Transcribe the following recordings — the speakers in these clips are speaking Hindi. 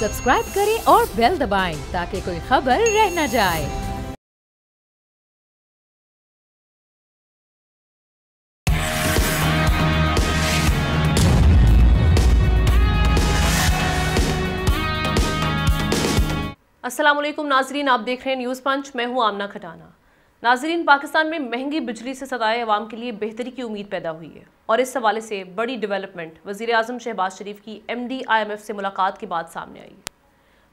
सब्सक्राइब करें और बेल दबाएं ताकि कोई खबर रह न जाए। अस्सलाम वालेकुम नाजरीन, आप देख रहे हैं न्यूज़ पंच। मैं हूं आमना खटाना। नाजरीन, पाकिस्तान में महंगी बिजली से सताए अवाम के लिए बेहतरी की उम्मीद पैदा हुई है और इस हवाले से बड़ी डेवलपमेंट वज़ीर आज़म शहबाज शरीफ की MD IMF से मुलाकात के बाद सामने आई।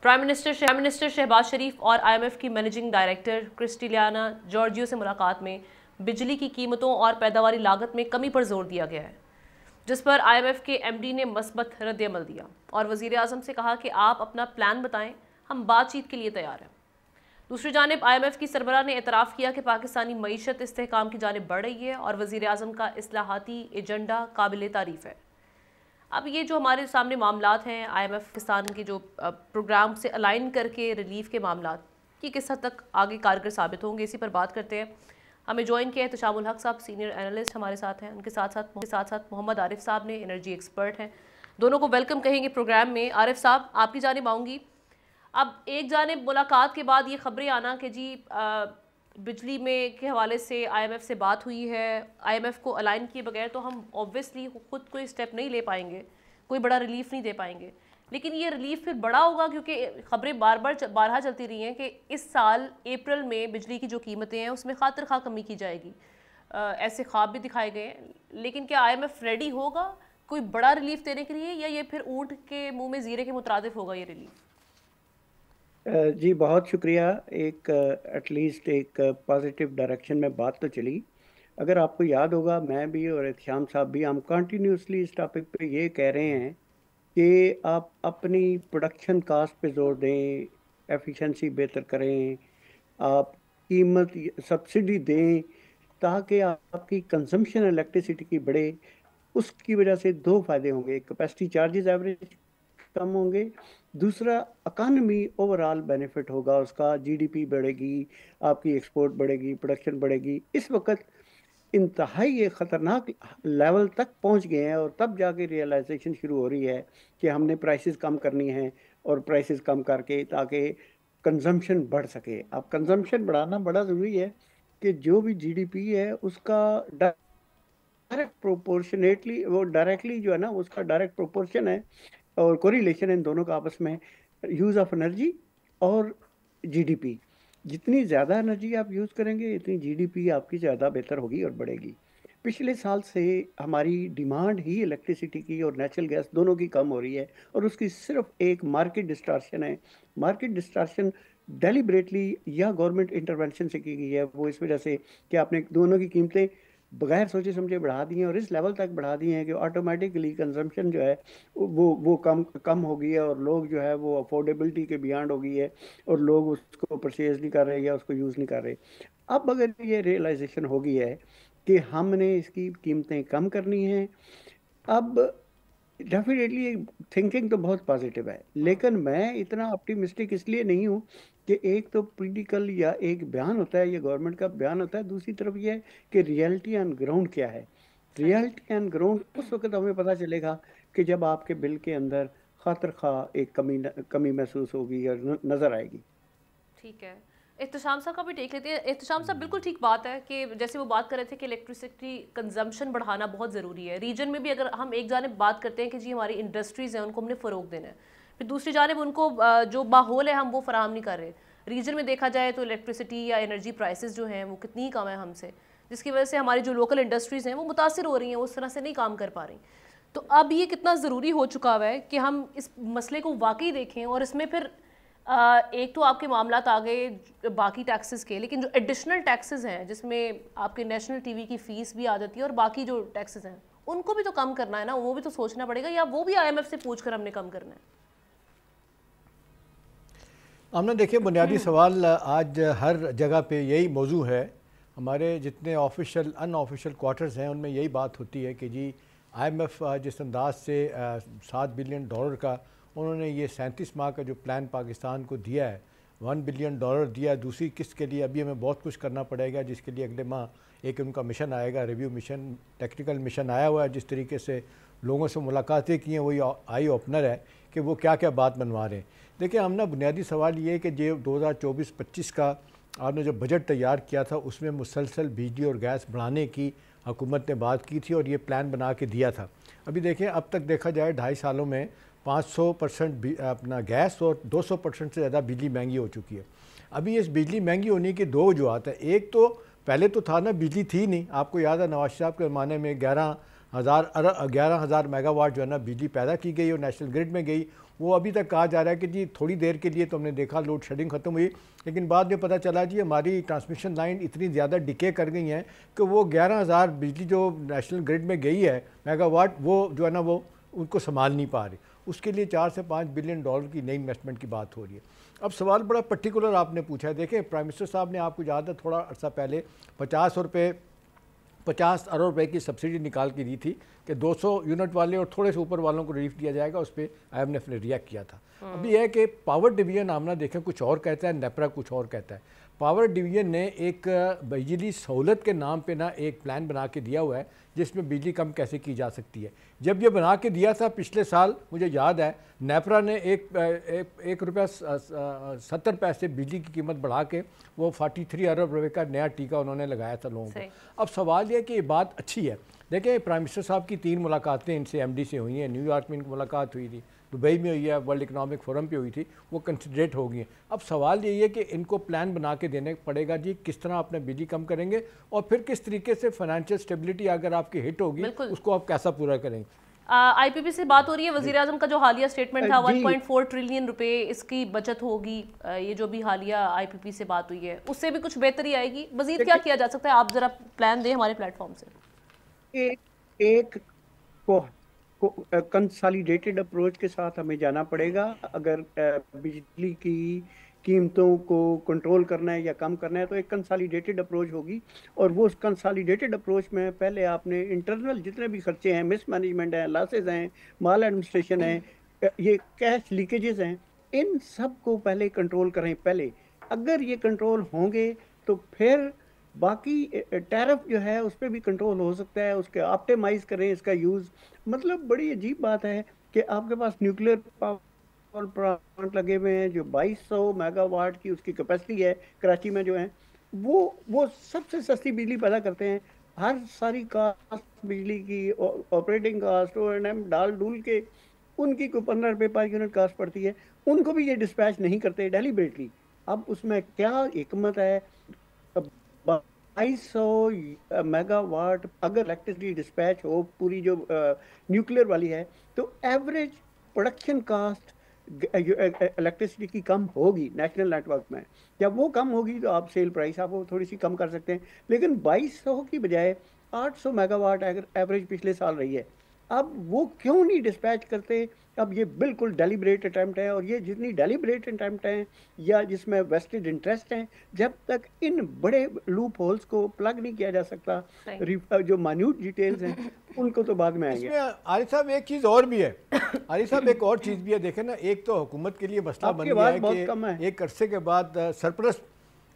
प्राइम मिनिस्टर शहबाज शरीफ और IMF की मैनेजिंग डायरेक्टर क्रिस्टिलियाना जॉर्जियो से मुलाकात में बिजली की कीमतों और पैदावारी लागत में कमी पर जोर दिया गया है, जिस पर IMF के MD ने मस्बत रद्द-ए-अमल दिया और वज़ीर आज़म से कहा कि आप अपना प्लान बताएं, हम बातचीत के लिए तैयार हैं। दूसरी जानिब IMF की सरबराह ने एतराफ़ किया कि पाकिस्तानी मईशत इस्तेहकाम की जानिब बढ़ रही है और वज़ीर आज़म का इस्लाहाती एजेंडा काबिल तारीफ़ है। अब ये जो हमारे सामने मामलात हैं, IMF पाकिस्तान के जो प्रोग्राम से अलाइन करके रिलीफ के मामलात, ये किस हद तक आगे कारगर साबित होंगे, इसी पर बात करते हैं। हमें ज्वाइन किया है एहतशामुल हक साहब, सीनियर एनालिस्ट हमारे साथ हैं। उनके साथ साथ मोहम्मद आरिफ साहब ने, एनर्जी एक्सपर्ट हैं। दोनों को वेलकम कहेंगे प्रोग्राम में। आरिफ साहब, आपकी जानिब आऊँगी। अब एक जानिब मुलाकात के बाद ये खबरें आना कि जी बिजली में के हवाले से IMF से बात हुई है, IMF को अलाइन किए बगैर तो हम ऑब्वियसली खुद कोई स्टेप नहीं ले पाएंगे, कोई बड़ा रिलीफ नहीं दे पाएंगे। लेकिन ये रिलीफ फिर बड़ा होगा क्योंकि खबरें बारहा चलती रही हैं कि इस साल अप्रैल में बिजली की जो कीमतें हैं उसमें खातिर खा कमी की जाएगी। ऐसे ख्वाब भी दिखाए गए हैं। लेकिन क्या IMF रेडी होगा कोई बड़ा रिलीफ देने के लिए, या ये फिर ऊँट के मुँह में ज़ीरे के मुतरादिफ होगा ये रिलीफ? जी बहुत शुक्रिया। एक एटलीस्ट एक पॉजिटिव डायरेक्शन में बात तो चली। अगर आपको याद होगा, मैं भी और एहतशाम साहब भी हम कंटिन्यूसली इस टॉपिक पे ये कह रहे हैं कि आप अपनी प्रोडक्शन कास्ट पे जोर दें, एफिशिएंसी बेहतर करें, आप कीमत सब्सिडी दें ताकि आपकी कंजम्पशन इलेक्ट्रिसिटी की बढ़े। उसकी वजह से दो फायदे होंगे, कैपेसिटी चार्जेस एवरेज कम होंगे, दूसरा इकॉनमी ओवरऑल बेनिफिट होगा, उसका GDP बढ़ेगी, आपकी एक्सपोर्ट बढ़ेगी, प्रोडक्शन बढ़ेगी। इस वक्त इंतहाई ये ख़तरनाक लेवल तक पहुंच गए हैं और तब जाके रियलाइजेशन शुरू हो रही है कि हमने प्राइसेस कम करनी है और प्राइसेस कम करके ताकि कंजम्पशन बढ़ सके। अब कंजम्पशन बढ़ाना बड़ा ज़रूरी है कि जो भी GDP है उसका डायरेक्ट प्रोपोर्शनेटली, वो डायरेक्टली जो है ना, उसका डायरेक्ट प्रोपोर्शन है और कोरिलेशन इन दोनों का आपस में, यूज़ ऑफ एनर्जी और GDP। जितनी ज़्यादा एनर्जी आप यूज़ करेंगे इतनी GDP आपकी ज़्यादा बेहतर होगी और बढ़ेगी। पिछले साल से हमारी डिमांड ही इलेक्ट्रिसिटी की और नेचुरल गैस दोनों की कम हो रही है और उसकी सिर्फ एक मार्केट डिस्टॉर्शन है। मार्केट डिस्टॉर्शन डेलिबरेटली या गवर्नमेंट इंटरवेंशन से की गई है। वो इस वजह से कि आपने दोनों की कीमतें बगैर सोचे समझे बढ़ा दी हैं और इस लेवल तक बढ़ा दी हैं कि ऑटोमेटिकली कंजम्पशन जो है वो कम हो गई है और लोग जो है वो अफोर्डेबिलिटी के बियॉन्ड हो गई है और लोग उसको परचेज नहीं कर रहे या उसको यूज़ नहीं कर रहे। अब अगर ये रियलाइजेशन हो गई है कि हमने इसकी कीमतें कम करनी हैं, अब डेफिनेटली थिंकिंग तो बहुत पॉजिटिव है, लेकिन मैं इतना ऑप्टिमिस्टिक इसलिए नहीं हूँ कि एक तो पॉलिटिकल या एक बयान होता है, ये गवर्नमेंट का बयान होता है, दूसरी तरफ ये है कि रियलिटी ऑन ग्राउंड क्या है। रियलिटी ऑन ग्राउंड उस वक्त हमें पता चलेगा कि जब आपके बिल के अंदर खातिर खा एक कमी महसूस होगी और नज़र आएगी। ठीक है, एहतशाम साहब का भी देख लेते हैं। एहतशाम साहब, बिल्कुल ठीक बात है कि जैसे वो बात कर रहे थे कि इलेक्ट्रिसिटी कंजम्पशन बढ़ाना बहुत ज़रूरी है। रीजन में भी अगर हम एक जानिब बात करते हैं कि जी हमारी इंडस्ट्रीज़ हैं उनको हमने फ़रोग देना है, फिर दूसरी जानिब उनको जो माहौल है हम वो फराहम नहीं कर रहे। रीजन में देखा जाए तो इलेक्ट्रिसिटी या एनर्जी प्राइसेस जो हैं वो कितनी कम है हमसे, जिसकी वजह से हमारी जो लोकल इंडस्ट्रीज़ हैं वो मुतासर हो रही हैं, उस तरह से नहीं काम कर पा रही। तो अब ये कितना ज़रूरी हो चुका हुआ है कि हम इस मसले को वाकई देखें और इसमें फिर एक तो आपके मामलात आ गए बाकी टैक्सेस के, लेकिन जो एडिशनल टैक्सेस हैं जिसमें आपके नेशनल TV की फ़ीस भी आ जाती है और बाकी जो टैक्सेस हैं उनको भी तो कम करना है ना, वो भी तो सोचना पड़ेगा, या वो भी IMF से पूछ कर हमने कम करना है? हमने देखिए बुनियादी सवाल आज हर जगह पे यही मौजू है। हमारे जितने ऑफिशियल अनऑफिशियल क्वार्टर्स हैं उनमें यही बात होती है कि जी IMF जिस अंदाज से $7 बिलियन का उन्होंने ये 37 माह का जो प्लान पाकिस्तान को दिया है, $1 बिलियन दिया है दूसरी किस्त के लिए। अभी हमें बहुत कुछ करना पड़ेगा जिसके लिए अगले माह एक उनका मिशन आएगा, रिव्यू मिशन, टेक्निकल मिशन आया हुआ है। जिस तरीके से लोगों से मुलाकातें की हैं वही आई ओपनर है कि वो क्या क्या बात बनवा रहे हैं। देखिए हम ना बुनियादी सवाल ये है कि जो 2024-25 का आपने जो बजट तैयार किया था उसमें मुसलसल बिजली और गैस बढ़ाने की हुकूमत ने बात की थी और ये प्लान बना के दिया था। अभी देखें अब तक देखा जाए 2.5 सालों में 500% अपना गैस और 200% से ज़्यादा बिजली महंगी हो चुकी है। अभी इस बिजली महंगी होने की दो वजूहत है। एक तो पहले तो था ना, बिजली थी नहीं, आपको याद है नवाज साहब के ज़माने में 11,000 मेगावाट जो है ना बिजली पैदा की गई और नेशनल ग्रिड में गई। वो अभी तक कहा जा रहा है कि जी थोड़ी देर के लिए तो हमने देखा लोड शेडिंग ख़त्म हुई, लेकिन बाद में पता चला जी हमारी ट्रांसमिशन लाइन इतनी ज़्यादा डिके कर गई हैं कि वो 11,000 बिजली जो नेशनल ग्रिड में गई है मेगावाट, वो जो है ना वो उनको संभाल नहीं पा रही। उसके लिए 4 से 5 बिलियन डॉलर की नई इन्वेस्टमेंट की बात हो रही है। अब सवाल बड़ा पर्टिकुलर आपने पूछा है। देखें प्राइम मिनिस्टर साहब ने, आपको याद है थोड़ा अर्सा पहले 50 अरब रुपए की सब्सिडी निकाल के दी थी कि 200 यूनिट वाले और थोड़े से ऊपर वालों को रिलीफ दिया जाएगा। उस पर IMF ने रिएक्ट किया था। अभी यह है कि पावर डिवीजन आमना देखें कुछ और कहता है, नेपरा कुछ और कहता है। पावर डिवीजन ने एक बिजली सहूलत के नाम पे ना एक प्लान बना के दिया हुआ है जिसमें बिजली कम कैसे की जा सकती है। जब ये बना के दिया था पिछले साल, मुझे याद है नेपरा ने एक रुपया 70 पैसे बिजली की कीमत बढ़ा के वो 43 अरब रुपए का नया टीका उन्होंने लगाया था लोगों को। अब सवाल यह कि ये बात अच्छी है। देखिए प्राइम मिनिस्टर साहब की 3 मुलाकातें इनसे MD से हुई हैं। न्यूयॉर्क में इनकी मुलाकात हुई थी, दुबई में हुई है, वर्ल्ड इकोनॉमिक फोरम पे हुई थी, वो कंसिडरेट हो गई हैं। अब सवाल यही है कि इनको प्लान बना के देने पड़ेगा जी किस तरह अपने बिजली कम करेंगे और फिर किस तरीके से फाइनेंशियल स्टेबिलिटी अगर आपकी हिट होगी उसको आप कैसा पूरा करेंगे। IPP से बात हो रही है। वज़ीर आज़म का जो हालिया स्टेटमेंट था 1.4 ट्रिलियन रुपए इसकी बचत होगी। ये जो भी हालिया IPP से बात हुई है उससे भी कुछ बेहतरी आएगी। मज़ीद क्या किया जा सकता है, आप ज़रा प्लान दें हमारे प्लेटफॉर्म से। एक कंसोलिडेटेड अप्रोच के साथ हमें जाना पड़ेगा। अगर बिजली की कीमतों को कंट्रोल करना है या कम करना है तो एक कंसोलिडेटेड अप्रोच होगी। और वो कंसोलिडेटेड अप्रोच में पहले आपने इंटरनल जितने भी खर्चे हैं, मिस मैनेजमेंट हैं, लॉसेज हैं, माल एडमिनिस्ट्रेशन है, ये कैश लीकेजेस हैं, इन सब को पहले कंट्रोल करें। पहले अगर ये कंट्रोल होंगे तो फिर बाकी टैरिफ जो है उस पर भी कंट्रोल हो सकता है। उसके ऑप्टिमाइज करें इसका यूज़। मतलब बड़ी अजीब बात है कि आपके पास न्यूक्लियर पावर प्लांट लगे हुए हैं जो 2200 मेगावाट की उसकी कैपेसिटी है, कराची में जो है वो सबसे सस्ती बिजली पैदा करते हैं। हर सारी कास्ट बिजली की, ऑपरेटिंग कास्ट, O&M डाल डूल के उनकी कोई 15 रुपये पर यूनिट कास्ट पड़ती है। उनको भी ये डिस्पैच नहीं करते डेलीबरेटली। अब उसमें क्या हिकमत है? 2200 मेगावाट अगर इलेक्ट्रिसिटी डिस्पैच हो पूरी जो न्यूक्लियर वाली है तो एवरेज प्रोडक्शन कास्ट इलेक्ट्रिसिटी की कम होगी नेशनल नेटवर्क में। जब वो कम होगी तो आप सेल प्राइस आप वो थोड़ी सी कम कर सकते हैं। लेकिन 2200 की बजाय 800 मेगावाट अगर एवरेज पिछले साल रही है, अब वो क्यों नहीं डिस्पैच करते? अब ये बिल्कुल डेलिब्रेट अटैम्प्ट है। और ये जितनी डेलिब्रेट अटैम्प्ट हैं या जिसमें वेस्टेड इंटरेस्ट हैं, जब तक इन बड़े लूप होल्स को प्लग नहीं किया जा सकता, जो मान्यूट डिटेल्स हैं उनको तो बाद में आएंगे। आरिफ साहब एक चीज़ और भी है, आरिफ साहब एक और चीज़ भी है। देखें ना, एक तो हुकूमत के लिए मसला बन गया है कि एक अरसे के बाद सरप्लस,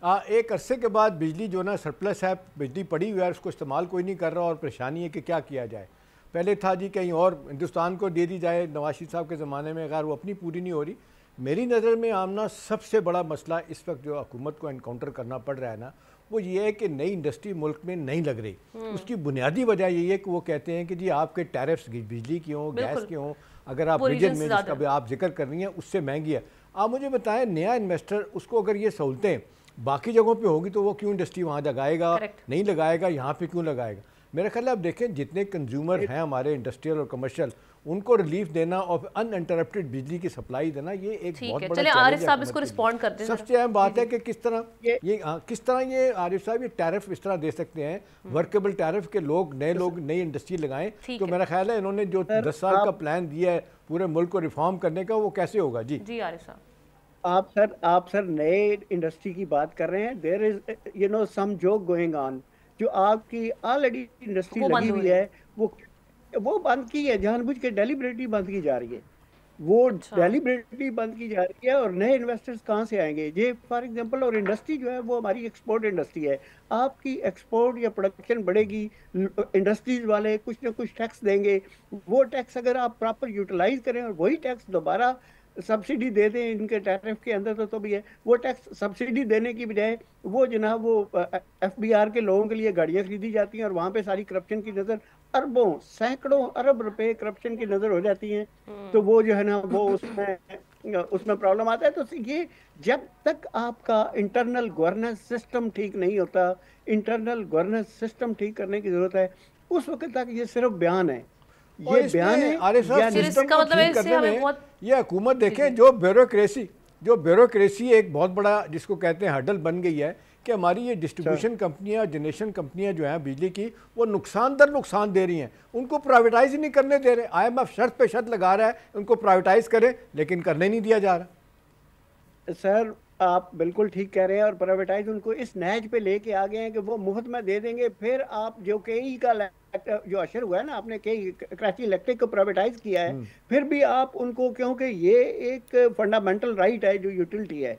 एक अरसे के बाद बिजली जो ना सरप्लस है, बिजली पड़ी हुई है, उसको इस्तेमाल कोई नहीं कर रहा और परेशानी है कि क्या किया जाए। पहले था जी कहीं और हिंदुस्तान को दे दी जाए, नवाज शरीफ साहब के ज़माने में, अगर वो अपनी पूरी नहीं हो रही। मेरी नज़र में आमना सबसे बड़ा मसला इस वक्त जो हुकूमत को एनकाउंटर करना पड़ रहा है ना, वो ये है कि नई इंडस्ट्री मुल्क में नहीं लग रही। उसकी बुनियादी वजह यही है कि वो कहते हैं कि जी आपके टैरिफ्स बिजली के हों, गैस के हों, अगर आप रीजन में जिसका भी आप जिक्र कर रही हैं उससे महंगी है। आप मुझे बताएं, नया इन्वेस्टर उसको अगर ये सहूलतें बाकी जगहों पे होगी तो वो क्यों इंडस्ट्री वहाँ लगाएगा? नहीं लगाएगा, यहाँ पे क्यों लगाएगा? मेरे ख्याल आप देखें जितने कंज्यूमर हैं हमारे इंडस्ट्रियल और कमर्शियल, उनको रिलीफ देना और अनइंटरप्टेड बिजली की सप्लाई देना, ये एक बहुत बड़ा आरिफ साहब इसको रिस्पॉन्ड करते हैं। सबसे अहम बात है कि किस तरह ये आरिफ साहब ये टैरिफ इस तरह दे सकते हैं, वर्केबल टैरिफ के लोग नई इंडस्ट्री लगाएं। तो मेरा ख्याल है इन्होंने जो 10 साल का प्लान दिया है पूरे मुल्क को रिफॉर्म करने का, वो कैसे होगा? जी आरिफ साहब, आप सर नए इंडस्ट्री की बात कर रहे हैं। There is some joke going on. जो आपकी ऑलरेडी इंडस्ट्री लगी हुई है वो बंद की है, जानबूझ के डेलिबरेटली बंद की जा रही है। वो अच्छा। डेलिबरेटली बंद की जा रही है। और नए इन्वेस्टर्स कहाँ से आएंगे? ये फॉर एग्जांपल, और इंडस्ट्री जो है वो हमारी एक्सपोर्ट इंडस्ट्री है। आपकी एक्सपोर्ट या प्रोडक्शन बढ़ेगी, इंडस्ट्रीज वाले कुछ ना कुछ टैक्स देंगे। वो टैक्स अगर आप प्रॉपर यूटिलाइज करें और वही टैक्स दोबारा सब्सिडी दे दें इनके टैरिफ के अंदर, तो भी है। वो टैक्स सब्सिडी देने की बजाय वो जनाब वो FBR के लोगों के लिए गाड़ियाँ खरीदी जाती हैं और वहाँ पे सारी करप्शन की नज़र, अरबों सैकड़ों अरब रुपए करप्शन की नज़र हो जाती हैं। तो वो जो है ना वो उसमें प्रॉब्लम आता है। तो ये जब तक आपका इंटरनल गवर्नेंस सिस्टम ठीक नहीं होता, इंटरनल गवर्नेंस सिस्टम ठीक करने की जरूरत है। उस वक्त तक ये सिर्फ बयान है, और ये बयान है। आरिफ साहब, सिस्टम को मतलब ठीक करने में ये हुकूमत देखें, जो ब्यूरोक्रेसी एक बहुत बड़ा जिसको कहते हैं हर्डल बन गई है कि हमारी ये डिस्ट्रीब्यूशन कंपनियां, जनरेशन कंपनियां जो हैं बिजली की, वो नुकसान दर नुकसान दे रही हैं। उनको प्राइवेटाइज ही नहीं करने दे रहे। IMF शर्त पे शर्त लगा रहा है उनको प्राइवेटाइज करें, लेकिन करने नहीं दिया जा रहा। सर आप बिल्कुल ठीक कह रहे हैं। और प्राइवेटाइज उनको इस नहज पे लेके आ गए हैं कि वो मुफ्त में दे देंगे। फिर आप जो KE का जो अशर हुआ है ना, आपने कराची इलेक्ट्रिक को प्राइवेटाइज किया है, फिर भी आप उनको, क्योंकि ये एक फंडामेंटल राइट है जो यूटिलिटी है,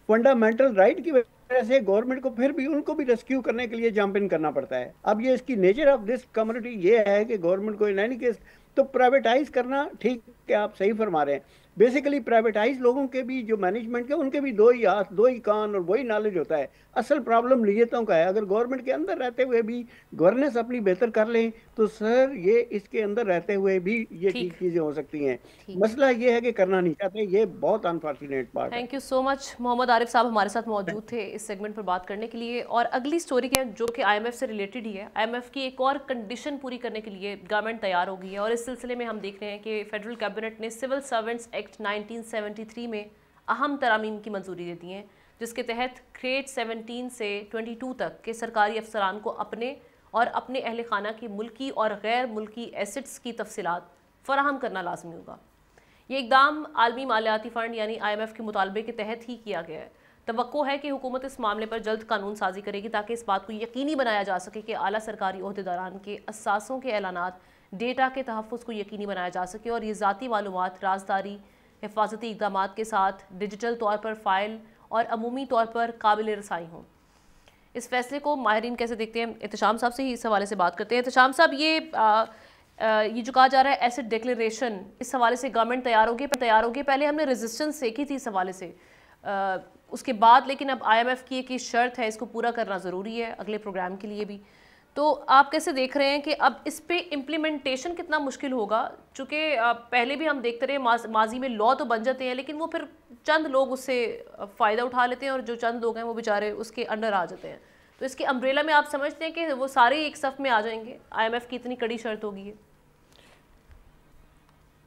फंडामेंटल राइट की वजह से गवर्नमेंट को फिर भी उनको भी रेस्क्यू करने के लिए जंप इन करना पड़ता है। अब ये इसकी नेचर ऑफ दिस कम्युनिटी ये है कि गवर्नमेंट को इन एनी केस तो प्राइवेटाइज करना, ठीक है आप सही फरमा रहे हैं। बेसिकली प्राइवेटाइज लोगों के भी जो मैनेजमेंट के, उनके भी दो ही हाथ दो ही कान और वही नॉलेज होता है। असल प्रॉब्लम नियतों का है। अगर गवर्नमेंट के अंदर रहते हुए भी गवर्नेंस अपनी बेहतर कर लें तो सर ये इसके अंदर रहते हुए भी ये ठीक चीजें हो सकती हैं। मसला ये है कि करना नहीं चाहते। ये बहुत अनफॉर्चुनेट पार्ट है। Thank you so much. Mohammad Arif साहब हमारे साथ मौजूद थे इस सेगमेंट पर बात करने के लिए। और अगली स्टोरी के जो कि IMF से रिलेटेड ही है। IMF की एक और कंडीशन पूरी करने के लिए गवर्नमेंट तैयार हो गई है और इस सिलसिले में हम देख रहे हैं कि फेडरल कैबिनेट ने सिविल सर्वेंट्स एक्ट 1973 में अहम तरामीम की मंजूरी दे दी है, जिसके तहत ग्रेड 17 से 22 तक के सरकारी अफसरान को अपने और अपने अहल खाना की मुल्की और गैर मुल्की एसेट्स की तफसीलात फराहम करना लाजमी होगा। ये इकदाम आलमी मालियाती फ़ंड यानी IMF के मुतालबे के तहत ही किया गया है। तवक्को है कि हुकूमत इस मामले पर जल्द कानून साजी करेगी ताकि इस बात को यकीनी बनाया जा सके कि आला सरकारी ओहदेदारान के असासों के ऐलानात डेटा के तहफ़्फ़ुज़ को यकीनी बनाया जा सके और ये ज़ाती मालूमात राजदारी हिफाजती इक़दाम के साथ डिजिटल तौर पर फ़ाइल और अमूमी तौर पर काबिल रसाई हों। इस फैसले को माहिरीन कैसे देखते हैं, एहतशाम साहब से ही इस हवाले से बात करते हैं। एहतशाम साहब, ये जो कहा जा रहा है एसेट डिक्लेरेशन, इस हवाले से गवर्नमेंट तैयार होगी। पहले हमने रेजिस्टेंस देखी थी इस हवाले से, उसके बाद लेकिन अब IMF की एक शर्त है, इसको पूरा करना ज़रूरी है अगले प्रोग्राम के लिए भी। तो आप कैसे देख रहे हैं कि अब इस पे इम्प्लीमेंटेशन कितना मुश्किल होगा? चूँकि पहले भी हम देखते रहे माजी में लॉ तो बन जाते हैं लेकिन वो फिर चंद लोग उससे फ़ायदा उठा लेते हैं और जो चंद लोग हैं वो बेचारे उसके अंडर आ जाते हैं। तो इसके अम्ब्रेला में आप समझते हैं कि वो सारे एक सफ़ में आ जाएंगे? IMF की इतनी कड़ी शर्त होगी है।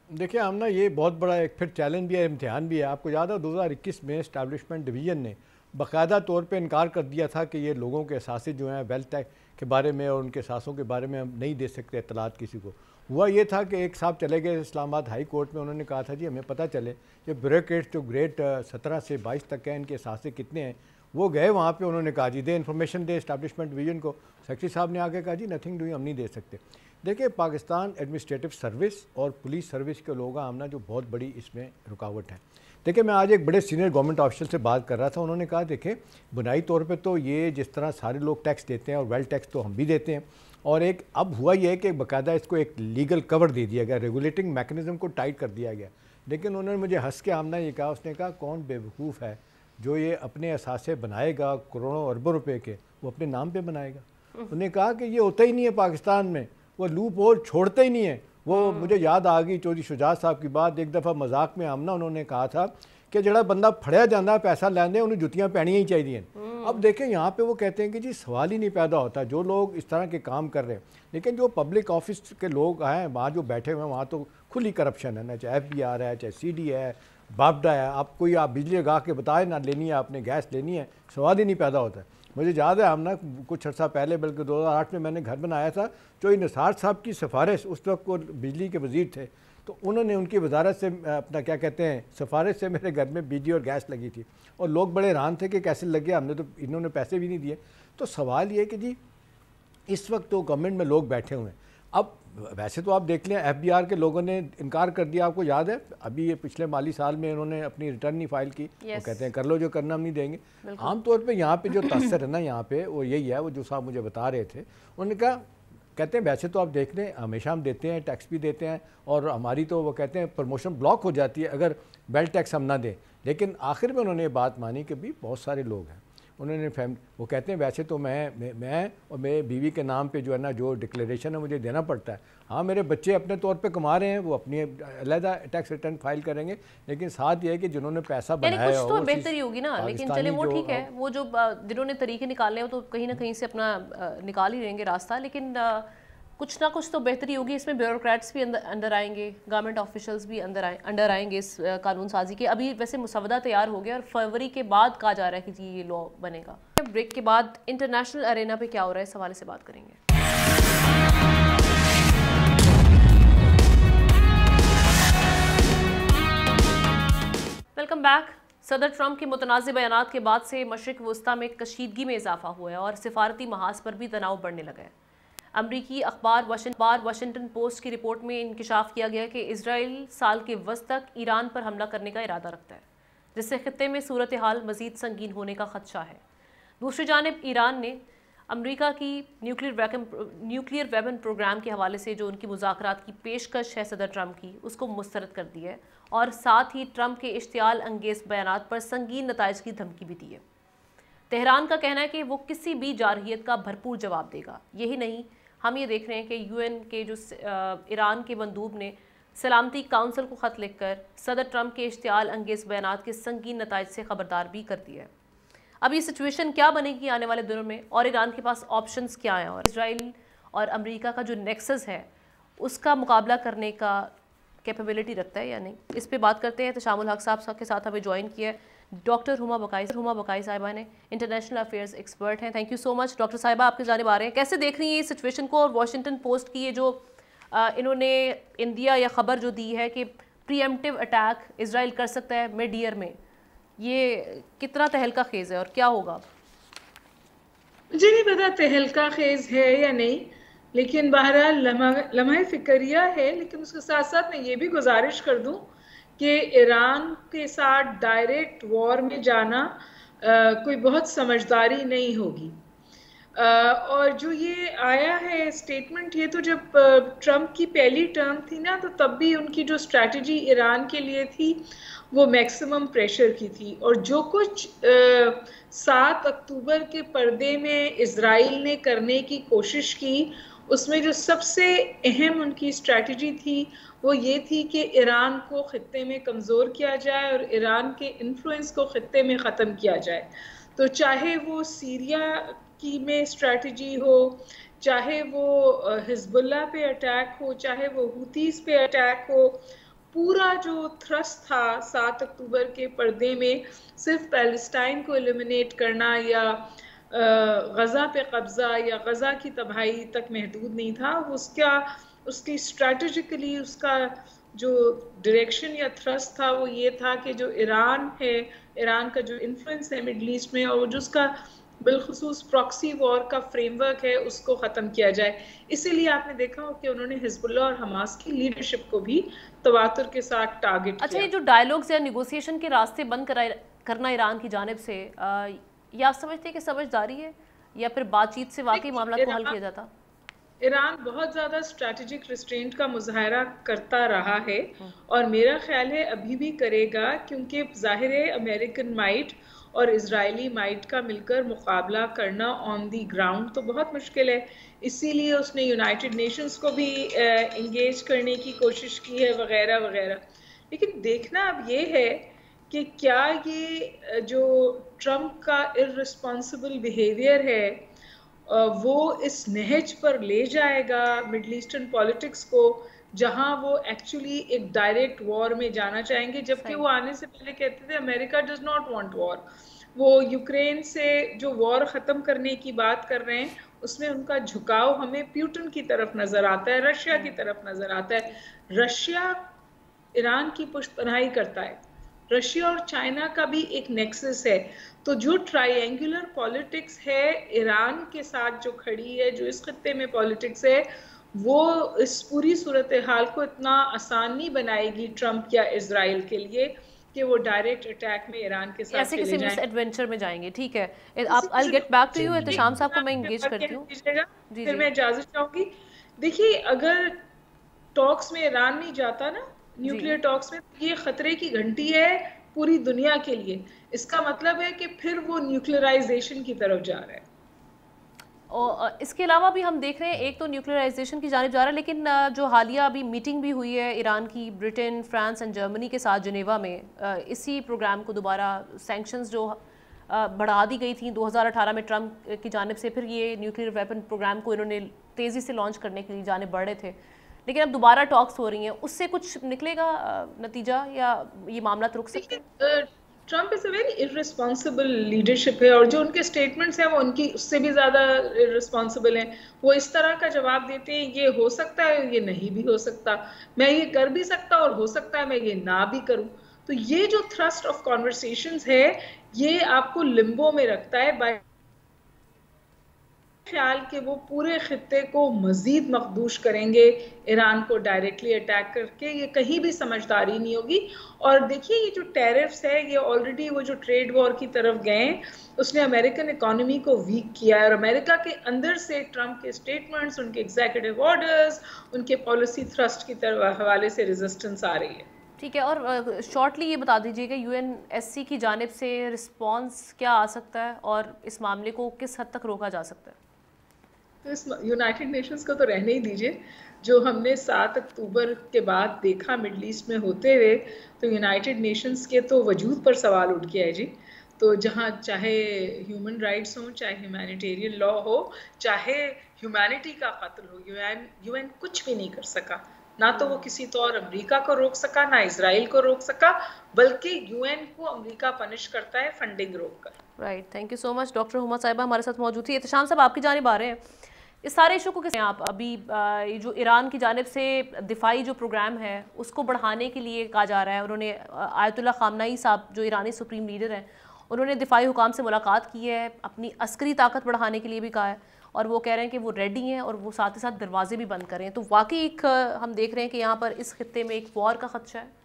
देखिए हम ना, ये बहुत बड़ा एक फिर चैलेंज भी है, इम्तिहान भी है। आपको याद है 2021 में एस्टैब्लिशमेंट डिवीज़न ने बाकायदा तौर पे इनकार कर दिया था कि ये लोगों के एहसास जो हैं वेल्थ टैक्स के बारे में और उनके एहसासों के बारे में हम नहीं दे सकते इत्तलात किसी को। हुआ ये था कि एक साहब चले गए इस्लामाबाद हाई कोर्ट में, उन्होंने कहा था जी हमें पता चले कि ब्यूरोक्रेट्स जो ग्रेड 17 से 22 तक हैं इनके एहसास कितने हैं। वो गए वहाँ पे, उन्होंने कहा जी दे इन्फॉर्मेशन दे एस्टैब्लिशमेंट डिवीज़न को। सेक्रेटरी साहब ने आगे कहा जी नथिंग डूइंग, हम नहीं दे सकते। देखिए पाकिस्तान एडमिनिस्ट्रेटिव सर्विस और पुलिस सर्विस के लोग आमना जो बहुत बड़ी इसमें रुकावट है। देखिए मैं आज एक बड़े सीनियर गवर्नमेंट ऑफिसर से बात कर रहा था, उन्होंने कहा देखें बुनियादी तौर पे तो ये जिस तरह सारे लोग टैक्स देते हैं और वेल्थ टैक्स तो हम भी देते हैं, और एक अब हुआ ये है कि बाकायदा इसको एक लीगल कवर दे दिया गया, रेगुलेटिंग मैकेनिज्म को टाइट कर दिया गया। लेकिन उन्होंने मुझे हंस के आमना ये कहा, उसने कहा कौन बेवकूफ़ है जो ये अपने असासे बनाएगा करोड़ों अरबों रुपए के, वो अपने नाम पे बनाएगा। उन्होंने कहा कि ये होता ही नहीं है पाकिस्तान में, वो लूप होल छोड़ते ही नहीं है। वो मुझे याद आ गई चौधरी शुजात साहब की बात, एक दफ़ा मजाक में आमना उन्होंने कहा था कि जड़ा बंदा फड़िया जाता पैसा लैंदे उन्हें जुतियाँ पैनियाँ ही चाहिए। अब देखें यहाँ पे वो कहते हैं कि जी सवाल ही नहीं पैदा होता जो लोग इस तरह के काम कर रहे हैं। लेकिन जो पब्लिक ऑफिस के लोग हैं वहाँ जो बैठे हुए हैं वहाँ तो खुली करप्शन है ना, चाहे FBR है, चाहे CD है, बापडा है। आप कोई आप बिजली लगा के बताए ना लेनी है आपने गैस लेनी है, सवाल ही नहीं पैदा होता है। मुझे याद है हम ना कुछ अर्सा पहले बल्कि 2008 में मैंने घर बनाया था, चौधरी निसार साहब की सिफारिश, उस वक्त वो बिजली के वजीर थे, तो उन्होंने उनकी वजारत से अपना क्या कहते हैं सिफारिश से मेरे घर में बिजली और गैस लगी थी और लोग बड़े हैरान थे कि कैसे लग गया, हमने तो इन्होंने पैसे भी नहीं दिए। तो सवाल ये है कि जी इस वक्त तो गवर्नमेंट में लोग बैठे हुए हैं। अब वैसे तो आप देख लें एफबीआर के लोगों ने इनकार कर दिया, आपको याद है अभी ये पिछले माली साल में इन्होंने अपनी रिटर्न नहीं फाइल की। वो कहते हैं कर लो जो करना, हम नहीं देंगे। आमतौर पे यहाँ पे जो तसर है ना यहाँ पे वो यही है, वो जो साहब मुझे बता रहे थे, उन्होंने कहा कहते हैं वैसे तो आप देख लें हमेशा हम देते हैं, टैक्स भी देते हैं, और हमारी तो वो कहते हैं प्रमोशन ब्लॉक हो जाती है अगर वेल्थ टैक्स हम ना दें। लेकिन आखिर में उन्होंने ये बात मानी कि भी बहुत सारे लोग हैं, उन्होंने वो कहते हैं वैसे तो मैं और मेरे बीवी के नाम पे जो है ना जो डिक्लेरेशन है मुझे देना पड़ता है। हाँ मेरे बच्चे अपने तौर पे कमा रहे हैं, वो अपनी अलग टैक्स रिटर्न फाइल करेंगे, लेकिन साथ ये है कि जिन्होंने पैसा बनाया कुछ तो बेहतरी होगी ना। लेकिन चले वो ठीक है, वो जो जिन्होंने तरीके निकाले हैं तो कहीं ना कहीं से अपना निकाल ही रहेंगे रास्ता, लेकिन कुछ ना कुछ तो बेहतरी होगी। इसमें ब्यूरोक्रेट्स भी अंदर आएंगे, गवर्नमेंट ऑफिशियल्स भी अंदर आएंगे इस कानून साजी के। अभी वैसे मुसवदा तैयार हो गया और फरवरी के बाद कहा जा रहा है कि जी ये लॉ बनेगा। ब्रेक के बाद इंटरनेशनल अरेना पे क्या हो रहा है इस हवाले से बात करेंगे। Welcome back. सदर ट्रंप के मुतनाज़ बयानात के बाद से मशरिक़ वस्ता में कशीदगी में इजाफा हुआ है और सिफारती महाज पर भी तनाव बढ़ने लगा है। अमरीकी अखबार वाशिंगटन पोस्ट की रिपोर्ट में इंकिशाफ किया गया कि इजराइल साल के वस्त तक ईरान पर हमला करने का इरादा रखता है, जिससे खित्ते में सूरत हाल मज़ीद संगीन होने का खदशा है। दूसरी जानिब ईरान ने अमरीका की न्यूक्लियर वेपन प्रोग्राम के हवाले से जो उनकी मुज़ाकरात की पेशकश है सदर ट्रंप की, उसको मुस्तरद कर दी है और साथ ही ट्रंप के इश्तियाल अंगेज़ बयानात पर संगीन नताइज की धमकी भी दी है। तेहरान का कहना है कि वो किसी भी जारहियत का भरपूर जवाब देगा। यही नहीं, हम ये देख रहे हैं कि यूएन के जो ईरान के मंदूब ने सलामती काउंसिल को ख़त लिखकर सदर ट्रंप के इश्तियाल अंगेज़ बयानात के संगीन नताइज से ख़बरदार भी कर दिया है। अब ये सिचुएशन क्या बनेगी आने वाले दिनों में और ईरान के पास ऑप्शंस क्या हैं, और इजराइल और अमेरिका का जो नेक्सस है उसका मुकाबला करने का कैपेबिलिटी रखता है या नहीं, इस पे बात करते हैं। तशामुल हक साहब के साथ हमें ज्वाइन किया है डॉक्टर हुमा बकाई साहिबा ने, इंटरनेशनल अफेयर्स एक्सपर्ट हैं। Thank you so much doctor साहिबा, आपकी जानिब आ रहे हैं। कैसे देख रही हैं इस सिचुएशन को, और वॉशिंगटन पोस्ट की ये जो इन्होंने इंडिया या खबर जो दी है कि प्रीएम्प्टिव अटैक इजराइल कर सकता है मिड ईयर में, ये कितना तहलका खेज है और क्या होगा? मुझे नहीं पता तहलका खेज है या नहीं, लेकिन बहरहाल लम्हा फिक्रिया है। लेकिन उसके साथ साथ मैं ये भी गुजारिश कर दूं कि ईरान के साथ डायरेक्ट वॉर में जाना कोई बहुत समझदारी नहीं होगी। और जो ये आया है स्टेटमेंट, ये तो जब ट्रंप की पहली टर्म थी ना, तो तब भी उनकी जो स्ट्रैटेजी ईरान के लिए थी वो मैक्सिमम प्रेशर की थी। और जो कुछ 7 अक्टूबर के पर्दे में इजराइल ने करने की कोशिश की, उसमें जो सबसे अहम उनकी स्ट्रैटेजी थी वो ये थी कि ईरान को खित्ते में कमज़ोर किया जाए और ईरान के इन्फ्लुएंस को खित्ते में ख़त्म किया जाए। तो चाहे वो सीरिया की में स्ट्रैटेजी हो, चाहे वो हिजबुल्लाह पे अटैक हो, चाहे वो हुतीस पे अटैक हो, पूरा जो थ्रस्ट था 7 अक्टूबर के पर्दे में सिर्फ पैलेस्टाइन को एलिमिनेट करना या गज़ा पे कब्ज़ा या गज़ा की तबाही तक महदूद नहीं था। उसकी स्ट्रैटेजिकली उसका जो डायरेक्शन या थ्रस्ट था वो ये था कि जो ईरान है, ईरान का जो इन्फ्लुएंस है मिडल ईस्ट में, और जो उसका बिलखुसूस प्रॉक्सी वॉर का फ्रेमवर्क है, उसको ख़त्म किया जाए। इसीलिए आपने देखा हो कि उन्होंने हिजबुल्लाह और हमास की लीडरशिप को भी तवातुर के साथ टारगेट किया। ये जो डायलॉग्स या निगोसिएशन के रास्ते बंद करना ईरान की जानिब से, या आप समझते हैं कि समझदारी है या फिर बातचीत से वाकई मामला को हल किया जाता? ईरान बहुत ज़्यादा स्ट्रैटेजिक रिस्ट्रेंट का मुजाहरा करता रहा है और मेरा ख्याल है अभी भी करेगा, क्योंकि ज़ाहिर है अमेरिकन माइट और इजरायली माइट का मिलकर मुकाबला करना ऑन दी ग्राउंड तो बहुत मुश्किल है। इसीलिए उसने यूनाइटेड नेशंस को भी इंगेज करने की कोशिश की है वगैरह वगैरह। लेकिन देखना अब ये है कि क्या ये जो ट्रंप का इर्रिस्पॉन्सिबल बिहेवियर है वो इस नहज पर ले जाएगा मिडल ईस्टर्न पॉलिटिक्स को, जहां वो एक्चुअली एक डायरेक्ट वॉर में जाना चाहेंगे, जबकि वो आने से पहले कहते थे America does not want war. वो यूक्रेन से जो वॉर ख़त्म करने की बात कर रहे हैं उसमें उनका झुकाव हमें प्यूटन की तरफ नज़र आता है, रशिया की तरफ नज़र आता है। रशिया ईरान की पुष्टपनाही करता है, रशिया और चाइना का भी एक नेक्सस है। तो जो ट्रायंगुलर पॉलिटिक्स है ईरान के साथ जो खड़ी है, जो इस खत्ते में पॉलिटिक्स है, वो इस पूरी सूरत हाल को इतना आसान नहीं बनाएगी ट्रंप या इजराइल के लिए कि वो डायरेक्ट अटैक में ईरान के साथ ऐसे चले किसी जाएं। मिस एडवेंचर में जाएंगे। ठीक है, आप I get back to you. Ehtesham साहब को मैं इंगेज करती हूँ। जी फिर जी मैं इजाजत चाहूंगी। देखिए, अगर टॉक्स में ईरान नहीं जाता ना, न्यूक्लियर टॉक्स में, ये खतरे की घंटी है पूरी दुनिया के लिए। इसका मतलब है कि फिर वो न्यूक्लियराइजेशन की तरफ जा रहा है। और इसके अलावा भी हम देख रहे हैं, एक तो न्यूक्लियराइजेशन की जानिब जा रहा है, लेकिन जो हालिया अभी मीटिंग भी हुई है ईरान की ब्रिटेन, फ्रांस एंड जर्मनी के साथ जिनेवा में, इसी प्रोग्राम को दोबारा सैंक्शंस जो बढ़ा दी गई थी 2018 में ट्रंप की जानिब से, फिर ये न्यूक्लियर वेपन प्रोग्राम को इन्होंने तेज़ी से लॉन्च करने के लिए जानिब बढ़ रहे थे, लेकिन अब दोबारा टॉक्स हो रही हैं। उससे कुछ निकलेगा नतीजा, या ये मामला रुक सकते हैं? Trump is a very irresponsible leadership है, और जो उनके स्टेटमेंट्स हैं वो उनकी उससे भी ज़्यादा इररिस्पॉन्सिबल हैं। वो इस तरह का जवाब देते हैं, ये हो सकता है, ये नहीं भी हो सकता, मैं ये कर भी सकता और हो सकता है मैं ये ना भी करूं। तो ये जो थ्रस्ट ऑफ कॉन्वर्सेशंस है, ये आपको लिम्बो में रखता है। बाय ख्याल कि वो पूरे खित्ते को मजीद मखदूश करेंगे ईरान को डायरेक्टली अटैक करके, ये कहीं भी समझदारी नहीं होगी। और देखिए, ये जो टैरिफ्स है, ये ऑलरेडी वो जो ट्रेड वॉर की तरफ गए, उसने अमेरिकन इकोनॉमी को वीक किया है। और अमेरिका के अंदर से ट्रंप के स्टेटमेंट्स, उनके एग्जीक्यूटिव ऑर्डर्स, उनके पॉलिसी थ्रस्ट की तरफ हवाले से रेजिस्टेंस आ रही है। ठीक है, और शॉर्टली ये बता दीजिएगा यूएनएससी की जानिब से रिस्पांस क्या आ सकता है, और इस मामले को किस हद तक रोका जा सकता है? तो इस यूनाइटेड नेशंस को तो रहने ही दीजिए। जो हमने 7 अक्टूबर के बाद देखा मिडल ईस्ट में होते हुए, तो यूनाइटेड नेशंस के तो वजूद पर सवाल उठ गया है जी। तो जहाँ चाहे ह्यूमन राइट्स हो, चाहे ह्यूमैनिटेरियन लॉ हो, चाहे ह्यूमैनिटी का कत्ल हो, यूएन कुछ भी नहीं कर सका। ना तो वो किसी तौर अमेरिका को रोक सका, ना इजराइल को रोक सका, बल्कि यूएन को अमेरिका पनिश करता है फंडिंग रोककर। Right, thank you so much. Doctor Huma साहिबा हमारे साथ मौजूद थी। एहतशाम साहब, आपकी जानिब आ रहे हैं, इस सारे इशू को कैसे आप अभी जो ईरान की जानिब से दिफाई जो प्रोग्राम है उसको बढ़ाने के लिए कहा जा रहा है। उन्होंने आयतुल्ला खामनाई साहब जो ईरानी सुप्रीम लीडर हैं, उन्होंने दिफाई हुकाम से मुलाकात की है, अपनी अस्करी ताकत बढ़ाने के लिए भी कहा है, और वो कह रहे हैं कि वो रेडी हैं और वो साथ ही साथ दरवाजे भी बंद करें। तो वाकई एक हम देख रहे हैं कि यहाँ पर इस खित्ते में एक वॉर का खदशा है।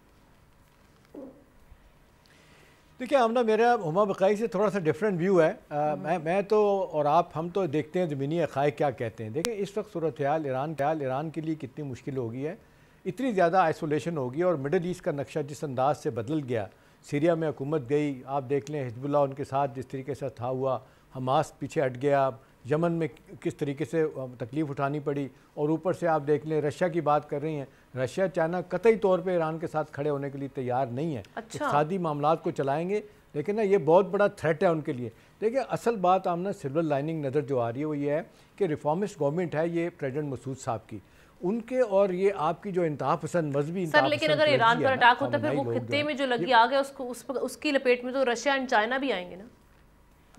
देखिए आमना, मेरा हुमा बकाई से थोड़ा सा डिफरेंट व्यू है। मैं तो और हम तो देखते हैं ज़मीनी हक़ाइक़ क्या कहते हैं। देखें इस वक्त सूरत हाल ईरान के लिए कितनी मुश्किल हो गई है, इतनी ज़्यादा आइसोलेशन होगी, और मिडल ईस्ट का नक्शा जिस अंदाज से बदल गया, सीरिया में हुकूमत गई, आप देख लें हिजबुल्लाह उनके साथ जिस तरीके से था हुआ, हमास पीछे हट गया, यमन में किस तरीके से तकलीफ़ उठानी पड़ी, और ऊपर से आप देख लें रशिया की बात कर रही हैं, रशिया चाइना कतई तौर पे ईरान के साथ खड़े होने के लिए तैयार नहीं है। अच्छा। इक़्तिसादी मामलात को चलाएंगे, लेकिन ना ये बहुत बड़ा थ्रेट है उनके लिए। देखिए असल बात आमना सिल्वर लाइनिंग नज़र जो आ रही है वो ये है कि रिफॉर्मिस्ट गवर्नमेंट है ये प्रेसिडेंट मसूद साहब की, उनके और ये आपकी जो इंतहा पसंद मजहबी सर, लेकिन अगर ईरान पर अटैक होता है फिर वो खित्ते में जो लगी आग है उसकी लपेट में तो रशिया एंड चाइना भी आएंगे ना।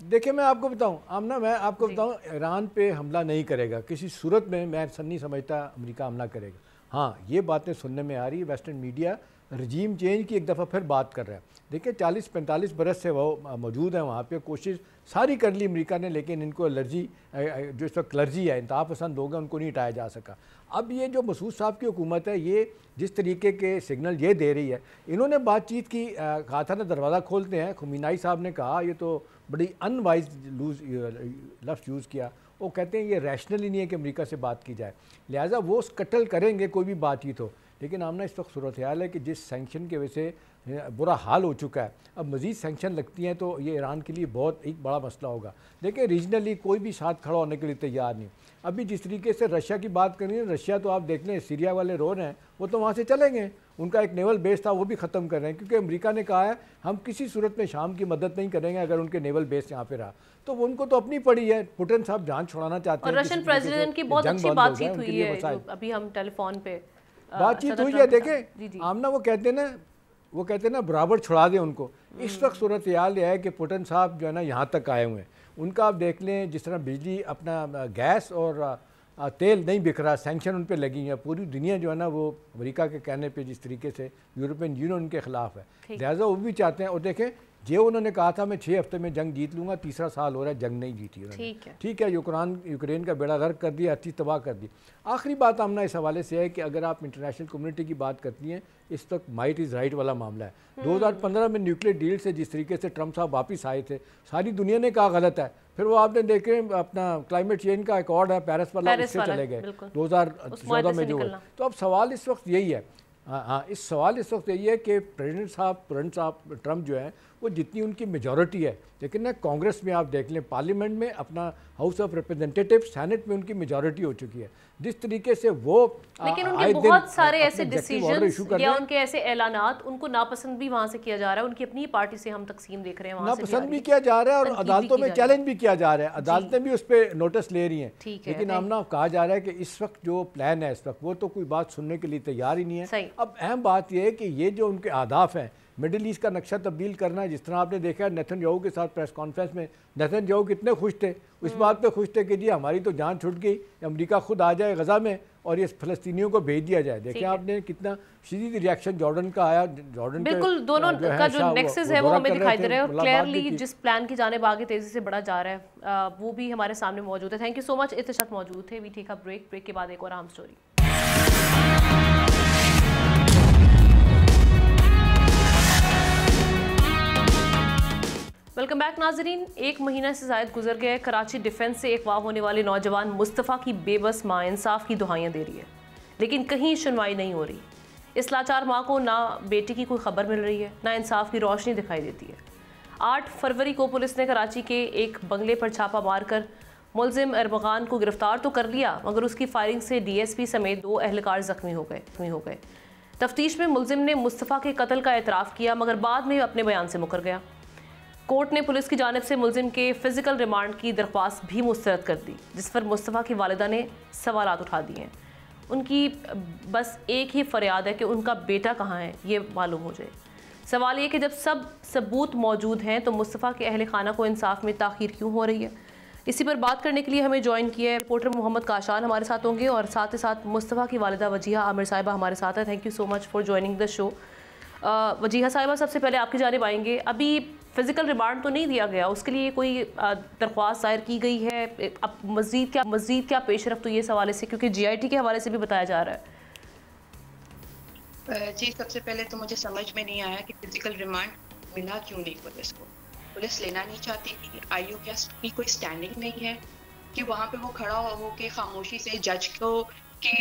देखिए मैं आपको बताऊं आमना, मैं आपको बताऊं, ईरान पे हमला नहीं करेगा किसी सूरत में, मैं नहीं समझता अमेरिका हमला करेगा। हाँ, ये बातें सुनने में आ रही है, वेस्टर्न मीडिया रजीम चेंज की एक दफ़ा फिर बात कर रहा है। देखिए 40-45 बरस से वो मौजूद हैं वहाँ पे, कोशिश सारी कर ली अमेरिका ने, लेकिन इनको एलर्जी, जो इस वक्त क्लर्जी है, इंतहा पसंद लोग हैं, उनको नहीं हटाया जा सका। अब ये जो मसूद साहब की हुकूमत है, ये जिस तरीके के सिग्नल ये दे रही है, इन्होंने बातचीत की, कहा था ना दरवाज़ा खोलते हैं, खुमीनाई साहब ने कहा, ये तो बड़ी अनवाइज लफ्ज़ यूज़ किया, वो कहते हैं ये रैशनल ही नहीं है कि अमेरिका से बात की जाए, लिहाजा वो कटल करेंगे कोई भी बातचीत हो। लेकिन आमना इस वक्त सूरत हाल है कि जिस सैंक्शन की वजह से बुरा हाल हो चुका है, अब मज़ीद सैंक्शन लगती हैं तो ये ईरान के लिए बहुत एक बड़ा मसला होगा। देखिए रीजनली कोई भी साथ खड़ा होने के लिए तैयार नहीं। अभी जिस तरीके से रशिया की बात करें, रशिया तो आप देख लें सीरिया वाले रो रहे हैं, वो तो वहाँ से चलेंगे, उनका एक नेवल बेस था वो भी ख़त्म कर रहे हैं, क्योंकि अमेरिका ने कहा है हम किसी सूरत में शाम की मदद नहीं करेंगे अगर उनके नेवल बेस यहाँ पे रहा, तो उनको तो अपनी पड़ी है। पुतिन साहब जान छुड़ाना चाहते हैं, और रशियन प्रेसिडेंट की बहुत अच्छी बातचीत हुई है, अभी हम टेलीफोन पे बातचीत हुई है। देखें आमना, वो कहते हैं ना बराबर छुड़ा दें उनको। इस वक्त सूरत हाल है कि पुतिन साहब जो है ना यहाँ तक आए हुए हैं, उनका आप देख लें जिस तरह बिजली अपना गैस और तेल नहीं बिक रहा, सैंक्शन उन पर लगी हैं, पूरी दुनिया जो है ना वो अमेरिका के कहने पे जिस तरीके से यूरोपियन यूनियन उनके खिलाफ है, लिहाजा वो भी चाहते हैं। और देखें जो उन्होंने कहा था मैं 6 हफ्ते में जंग जीत लूँगा, तीसरा साल हो रहा है जंग नहीं जीती उन्होंने। ठीक है, यूक्रेन का बेड़ा गर्क कर दिया, हर चीज़ तबाह कर दी। आखिरी बात आमना इस हवाले से है कि अगर आप इंटरनेशनल कम्युनिटी की बात करती हैं, इस वक्त माइट इज़ राइट वाला मामला है। 2015 में न्यूक्लियर डील से जिस तरीके से ट्रम्प साहब वापस आए थे, सारी दुनिया ने कहा गलत है, फिर वो आपने देखे अपना क्लाइमेट चेंज का अकॉर्ड है पेरिस वाला, उससे चले गए 2014 में जो है। तो अब सवाल इस वक्त यही है, हाँ इस सवाल इस वक्त यही है कि प्रेसिडेंट साहब ट्रम्प जो है वो जितनी उनकी मेजॉरिटी है, लेकिन ना कांग्रेस में आप देख लें, पार्लियामेंट में अपना हाउस ऑफ रिप्रेजेंटेटिव, सेनेट में उनकी मेजॉरिटी हो चुकी है, जिस तरीके से वो लेकिन उनके बहुत सारे ऐसे डिसीजंस या उनके ऐसे ऐलानात उनको नापसंद भी वहां से किया जा रहा है, उनकी अपनी पार्टी से हम तकसीम देख रहे हैं, वहां से नापसंद भी किया जा रहा है और अदालतों में चैलेंज भी किया जा रहा है, अदालतें भी उस पर नोटिस ले रही हैं। लेकिन आमना कहा जा रहा है कि इस वक्त जो प्लान है इस वक्त वो तो कोई बात सुनने के लिए तैयार ही नहीं है। अब अहम बात यह है कि ये जो उनके अहदाफ हैं, मिडिल ईस्ट का नक्शा तब्दील करना है, जिस तरह आपने देखा नेतन्याहू के साथ प्रेस कॉन्फ्रेंस में नेतन्याहू कितने खुश थे, उस बात पे खुश थे कि जी हमारी तो जान छूट गई, अमेरिका खुद आ जाए गजा में और ये फ़लस्तीनियों को भेज दिया जाए। देखिए आपने कितना शदीद रिएक्शन जॉर्डन का आया, जॉर्डन बिल्कुल दोनों का जो नेक्सस है वो हमें दिखाई दे रहा है और क्लियरली जिस प्लान की जानिब आगे तेजी से बढ़ा जा रहा है वो भी हमारे सामने मौजूद है। थैंक यू सो मच, इत्तेशात मौजूद थे। वी टेक अ ब्रेक के बाद एक और अहम स्टोरी। वेलकम बैक नाजरीन। 1 महीना से ज़ायद गुजर गया है, कराची डिफेंस से अगवा होने वाले नौजवान मुस्तफ़ा की बेबस माँ इंसाफ की दुहाइयाँ दे रही है, लेकिन कहीं सुनवाई नहीं हो रही। इस लाचार माँ को ना बेटी की कोई खबर मिल रही है, ना इंसाफ की रोशनी दिखाई देती है। 8 फरवरी को पुलिस ने कराची के एक बंगले पर छापा मारकर मुलजिम अरबगान को गिरफ्तार तो कर लिया, मगर उसकी फायरिंग से DSP समेत 2 एहलकार जख्मी हो गए। तफ्तीश में मुलजिम ने मुस्तफ़ा के कत्ल का एतराफ़ किया, मगर बाद में अपने बयान से मुकर गया। कोर्ट ने पुलिस की जानिब से मुलजिम के फ़िज़िकल रिमांड की दरख्वास्त भी मुस्तरद कर दी, जिस पर मुस्तफ़ा की वालिदा ने सवालात उठा दिए हैं। उनकी बस एक ही फ़रियाद है कि उनका बेटा कहाँ है ये मालूम हो जाए। सवाल ये कि जब सब सबूत मौजूद हैं तो मुस्तफ़ा के अहल खाना को इंसाफ में ताख़ीर क्यों हो रही है। इसी पर बात करने के लिए हमें ज्वाइन किया है रिपोर्टर मोहम्मद काशान हमारे साथ होंगे और साथ ही साथ मुस्तफ़ा की वालिदा वजीहा आमिर साहिबा हमारे साथ है। Thank you so much for joining the show. Wajiha साहिबा, सबसे पहले आपकी जानिब आएंगे। अभी फ़िज़िकल रिमांड तो नहीं दिया गया, उसके लिए कोई दरख्वास्त दायर की गई है? अब मज़ीद क्या पेशरफ्त हुई है इस हवाले से, क्योंकि GIT के हवाले से भी बताया जा रहा है। जी, सबसे पहले तो मुझे समझ में नहीं आया कि फ़िज़िकल रिमांड मिला क्यों नहीं पुलिस को। पुलिस लेना नहीं चाहती थी? आयु की कोई स्टैंडिंग नहीं है कि वहाँ पे वो खड़ा हो के खामोशी से जज को के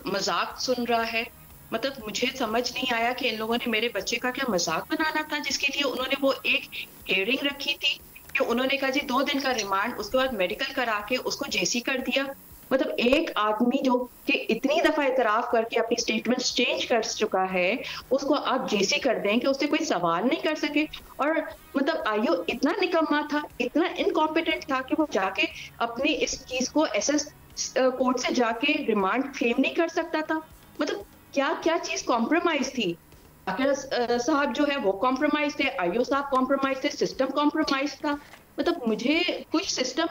मजाक सुन रहा है। मतलब मुझे समझ नहीं आया कि इन लोगों ने मेरे बच्चे का क्या मजाक बनाना था, जिसके लिए उन्होंने वो एक हियरिंग रखी थी कि उन्होंने कहा जी 2 दिन का रिमांड, उसके बाद मेडिकल करा के उसको जेसी कर दिया। मतलब एक आदमी जो कि इतनी दफा इतराफ करके अपनी स्टेटमेंट्स चेंज कर चुका है, उसको आप जेसी कर दें कि उससे कोई सवाल नहीं कर सके। और मतलब आयु इतना निकम्मा था, इतना इनकॉम्पिटेंट था कि वो जाके अपनी इस चीज को SS कोर्ट से जाके रिमांड क्लेम नहीं कर सकता था। मतलब क्या चीज कॉम्प्रोमाइज थी? साहब जो है वो कॉम्प्रोमाइज थे, आयु साहब कॉम्प्रोमाइज थे, सिस्टम कॉम्प्रोमाइज था। मतलब मुझे कुछ सिस्टम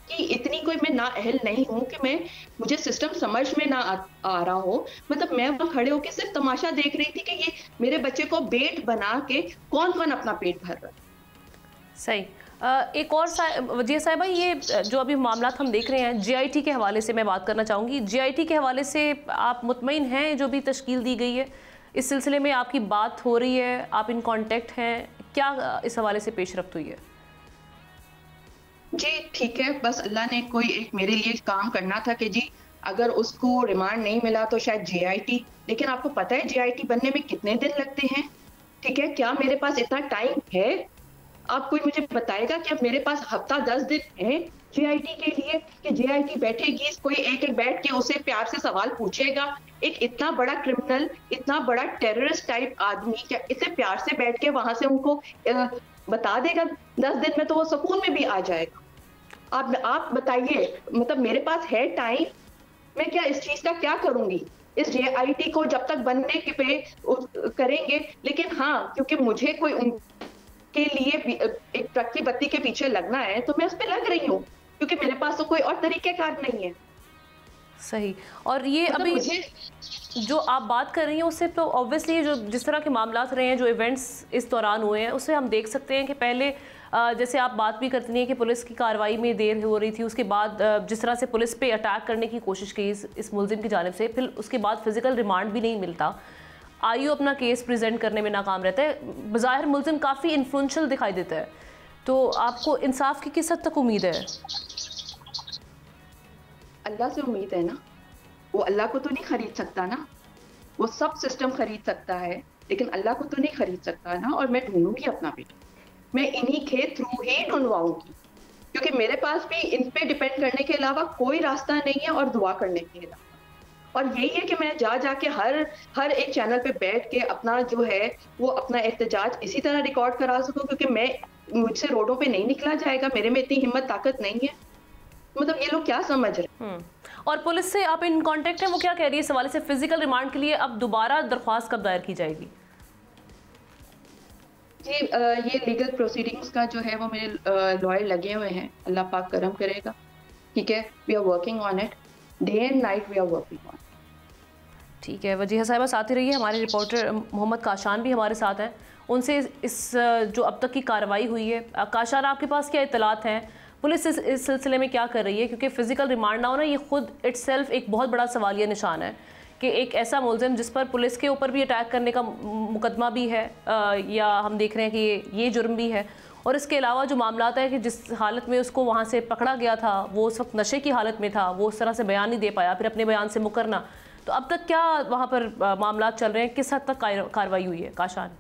की इतनी कोई मैं ना अहल नहीं हूँ कि मुझे सिस्टम समझ में ना आ रहा हो। मतलब मैं वहाँ खड़े होकर सिर्फ तमाशा देख रही थी कि ये मेरे बच्चे को बेट बना के कौन अपना पेट भर रहा है। सही। एक और वजीहा साहिबा, ये जो अभी मामला हम देख रहे हैं GIT के हवाले से मैं बात करना चाहूँगी। GIT के हवाले से आप मुतमईन हैं जो भी तश्कील दी गई है, इस सिलसिले में आपकी बात हो रही है, आप इन कांटेक्ट हैं, क्या इस हवाले से पेशरफ्त हुई है? जी ठीक है, बस अल्लाह ने कोई एक मेरे लिए काम करना था कि जी अगर उसको रिमांड नहीं मिला तो शायद GIT, लेकिन आपको पता है GIT बनने में कितने दिन लगते हैं? ठीक है, क्या मेरे पास इतना टाइम है? आप कोई मुझे बताएगा कि अब मेरे पास हफ्ता 10 दिन है GIT के लिए कि GIT बैठेगी, कोई एक बैठ के उसे प्यार से सवाल पूछेगा? एक इतना बड़ा क्रिमिनल, इतना बड़ा टेररिस्ट टाइप आदमी क्या इसे प्यार से बैठ के वहां से उनको बता देगा 10 दिन में? तो वो सुकून में भी आ जाएगा। आप बताइए, मतलब मेरे पास है टाइम, मैं क्या इस चीज का क्या करूंगी? इस GIT को जब तक बनने के पे करेंगे, लेकिन हाँ क्योंकि मुझे कोई उनके लिए एक ट्रक की बत्ती के पीछे लगना है तो मैं उस पर लग रही हूँ, क्योंकि मेरे पास तो कोई और तरीकेकार नहीं है। सही। और ये मतलब अभी जो आप बात कर रही हैं उससे तो ऑब्वियसली जो जिस तरह के मामला रहे हैं, जो इवेंट्स इस दौरान हुए हैं, उससे हम देख सकते हैं कि पहले जैसे आप बात भी करती हैं कि पुलिस की कार्रवाई में देर हो रही थी, उसके बाद जिस तरह से पुलिस पे अटैक करने की कोशिश की इस मुलजिम की जानिब से, फिर उसके बाद फिजिकल रिमांड भी नहीं मिलता, आईओ अपना केस प्रेजेंट करने में नाकाम रहता है, बज़ाहिर मुलजिम काफ़ी इन्फ्लुएंशियल दिखाई देता है, तो आपको इंसाफ की किस हद तक उम्मीद है? अल्लाह से उम्मीद है ना, वो अल्लाह को तो नहीं खरीद सकता ना, वो सब सिस्टम खरीद सकता है लेकिन अल्लाह को तो नहीं खरीद सकता ना। और मैं ढूंढूंगी अपना बेटा, मैं इन्हीं के थ्रू ही ढूंढवाऊंगी, क्योंकि मेरे पास भी इन पे डिपेंड करने के अलावा कोई रास्ता नहीं है और दुआ करने के अलावा। और यही है कि मैं जाके हर एक चैनल पे बैठ के अपना जो है वो अपना एहतजाज इसी तरह रिकॉर्ड करा सकूं, क्योंकि मुझसे रोडों पे नहीं निकला जाएगा, मेरे में इतनी हिम्मत ताकत नहीं है। मतलब ये लोग क्या समझ रहे हैं। और पुलिस से आप इन कांटेक्ट हैं, वो क्या कह रही है इस हवाले से? फिजिकल रिमांड के लिए अब दोबारा दरख्वास्त कब दायर की जाएगी? जी ये लीगल प्रोसीडिंग्स का जो है वो मेरे लॉयर लगे हुए हैं, अल्लाह पाक करम करेगा, ठीक है। We are working on it, day and night we are working on. ठीक है, वजीहा साहिबा साथ ही रही है। हमारे रिपोर्टर मोहम्मद काशान भी हमारे साथ हैं, उनसे इस जो अब तक की कार्रवाई हुई है, काशान आपके पास क्या इत्तलात हैं, पुलिस इस सिलसिले में क्या कर रही है? क्योंकि फ़िज़िकल रिमांड ना होना ये खुद इट्सेल्फ एक बहुत बड़ा सवालिया निशान है कि एक ऐसा मुलजिम जिस पर पुलिस के ऊपर भी अटैक करने का मुकदमा भी है, या हम देख रहे हैं कि ये जुर्म भी है, और इसके अलावा जो मामला है कि जिस हालत में उसको वहाँ से पकड़ा गया था वो उस वक्त नशे की हालत में था, वो उस तरह से बयान नहीं दे पाया, फिर अपने बयान से मुकरना, तो अब तक क्या वहाँ पर मामला चल रहे हैं, किस हद तक कार्रवाई हुई है? काशान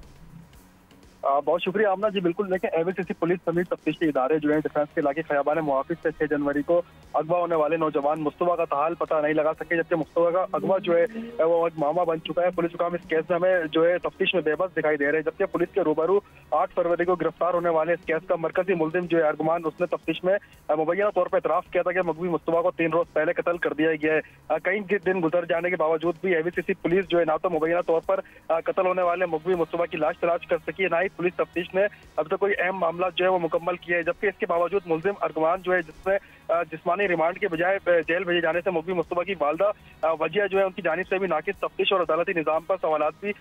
बहुत शुक्रिया आमना जी। बिल्कुल देखें, एवीसीसी पुलिस समेत तफ्तीशी इदारे जो है डिफेंस के इलाके खयाबान मुआफिक से 6 जनवरी को अगवा होने वाले नौजवान मुस्तफा का ताहाल पता नहीं लगा सके, जबकि मुस्तफा का अगवा जो है वो एक मामला बन चुका है। पुलिस हुकाम इस केस में हमें जो है तफ्तीश में बेबस दिखाई दे रहे हैं, जबकि पुलिस के रूबरू 8 फरवरी को गिरफ्तार होने वाले इस केस का मरकजी मुलजिम जो है अरगुमान, उसने तफ्तीश में मुबैना तौर पर इतराफ किया था कि मकबूल मुस्तफा को 3 रोज पहले कत्ल कर दिया गया है। कई दिन गुजर जाने के बावजूद भी एवीसीसी पुलिस जो है ना तो मुबैना तौर पर कत्ल होने वाले मकबूल मुस्तफा की लाश तलाश कर सकी है, ना ही पुलिस तफ्तीश ने अब तक कोई अहम मामला जो है वो मुकम्मल किया है। जबकि इसके बावजूद मुलजिम अरगुमान जो है जिसमें जिस्मानी रिमांड के बजाय जेल भेजे जाने से मकबूल मुस्तफा की वालदा वजिया जो है उनकी जानिब से भी नाकिस तफ्तीश और अदालती निजाम पर सवालात भी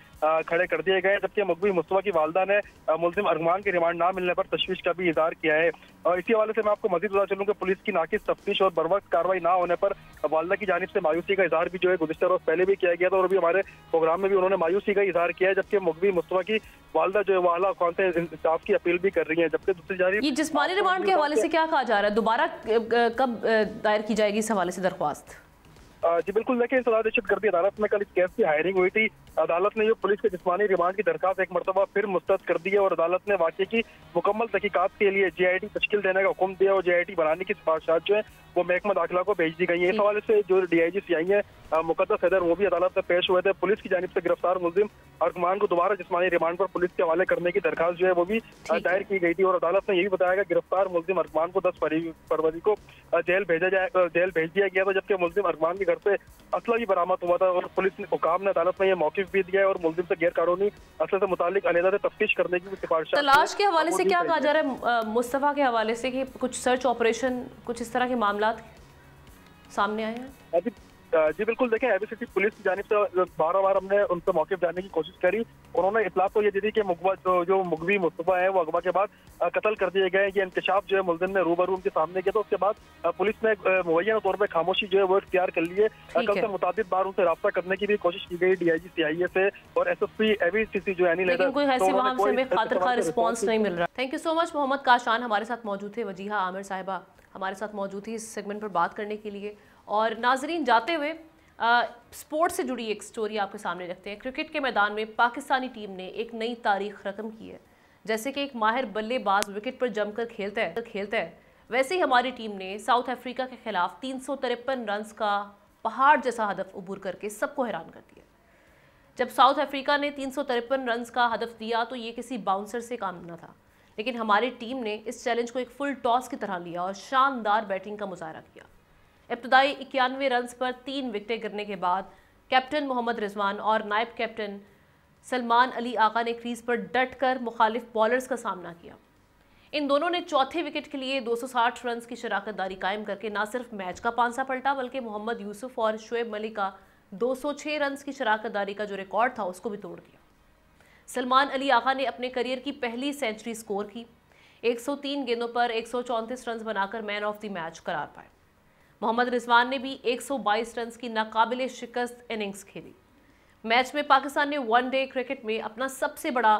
खड़े कर दिए गए, जबकि मकबूल मुस्तफा की वालदा ने मुलजिम अरगुमान की रिमांड ना मिलने पर तशवीश का भी इजहार किया है। और इसी हवाले से मैं आपको मजीद बता चलूं कि पुलिस की नाकिस तफ्तीश और बरवक्त कार्रवाई ना होने पर वालदा की जानिब से मायूसी का इजहार भी जो है गुज़िश्ता रोज पहले भी किया गया था और अभी हमारे प्रोग्राम में भी उन्होंने मायूसी का इजहार किया है, जबकि मकबूल मुस्तफा की वालदा जो है वो आला हुकाम से इंसाफ की अपील भी कर रही है। जबकि दूसरी जानिब ये जिस्मानी रिमांड के हवाले से क्या कहा जा रहा है, दोबारा कब दायर की जाएगी इस हवाले से दरख्वास्त? जी बिल्कुल, देखिए सजा दहशतगर्दी अदालत में कल इस केस की हायरिंग हुई थी। अदालत ने जो पुलिस के जिस्मानी रिमांड की दरखास्त एक मरतबा फिर मुस्तरद कर दी है और अदालत ने वाक़े की मुकम्मल तहकीकात के लिए JIT तश्कील देने का हुक्म दिया और JIT बनाने की सिफारिशात जो है वो महकमा दाखिला को भेज दी गई है। इस हवाले से जो DIG CI है मुकद्दस हैदर वो भी अदालत में पेश हुए थे। पुलिस की जानिब से गिरफ्तार मुलजिम अरगुमान को दोबारा जिस्मानी रिमांड पर पुलिस के हवाले करने की दरखास्त जो है वो भी दायर की गई थी और अदालत ने यही बताया कि गिरफ्तार मुलजिम अरगुमान को 10 फरवरी को जेल भेज दिया गया था, जबकि मुलजिम अरगुमान के घर से असला भी बरामद हुआ था और पुलिस हुकाम ने अदालत में यह मौक़िफ़ भी दिया है और मुलजिम से गैर कानूनी असले से मुतालिक अलहदा से तफ्तीश करने की भी सिफारिश। तलाश के हवाले से क्या कहा जा रहा है मुस्तफा के हवाले से कि कुछ सर्च ऑपरेशन, कुछ इस तरह के मामला सामने आए हैं? जी बिल्कुल, देखें एवीसीसी पुलिस की जानिब से बार हमने उनसे मौके जानने की कोशिश करी। उन्होंने इतला तो ये दी थी कि जो मुगवी मुस्तफा है वो अगवा के बाद कत्ल कर दिए गए। ये इंकशाफ जो है मुलजिम ने रूबरू उनके सामने किया, तो उसके बाद पुलिस ने मुबैना तौर पर खामोशी जो है वो इख्तियार कर लिए। कल से मुताबिक बार उनसे रब्ता करने की भी कोशिश की गई DIG CIA से और SSP एवीसीसी जो है, लेकिन कोई ऐसी वहां से हमें खातिर खा रिस्पांस नहीं मिल रहा। Thank you so much. Mohammad Kashan हमारे साथ मौजूद थे, वजीहा आमिर साहिबा हमारे साथ मौजूद थी इस सेगमेंट पर बात करने के लिए। और नाजरीन, जाते हुए स्पोर्ट्स से जुड़ी एक स्टोरी आपके सामने रखते हैं। क्रिकेट के मैदान में पाकिस्तानी टीम ने एक नई तारीख रकम की है। जैसे कि एक माहिर बल्लेबाज विकेट पर जमकर खेलता है, वैसे ही हमारी टीम ने साउथ अफ्रीका के खिलाफ 353 रन्स का पहाड़ जैसा हदफ उबूर करके सबको हैरान कर दिया। जब साउथ अफ्रीका ने 353 रन्स का हदफ दिया तो ये किसी बाउंसर से काम न था, लेकिन हमारी टीम ने इस चैलेंज को एक फुल टॉस की तरह लिया और शानदार बैटिंग का मुजाहरा किया। इब्तदाई 91 रन्स पर 3 विकेटें गिरने के बाद कैप्टन मोहम्मद रिजवान और नायब कैप्टन सलमान अली आका ने क्रीज पर डट कर मुखालिफ बॉलर्स का सामना किया। इन दोनों ने चौथे विकेट के लिए 260 रन की शराकतदारी कायम करके न सिर्फ मैच का पांसा पलटा बल्कि मोहम्मद यूसुफ और शुएब मलिक का 206 रन की शराकतदारी का जो रिकॉर्ड था उसको भी तोड़ दिया। सलमान अली आगा ने अपने करियर की पहली सेंचुरी स्कोर की, 103 गेंदों पर 134 रन बनाकर मैन ऑफ द मैच करार पाए। मोहम्मद रिजवान ने भी 122 रन की नाकाबिले शिकस्त इनिंग्स खेली। मैच में पाकिस्तान ने वनडे क्रिकेट में अपना सबसे बड़ा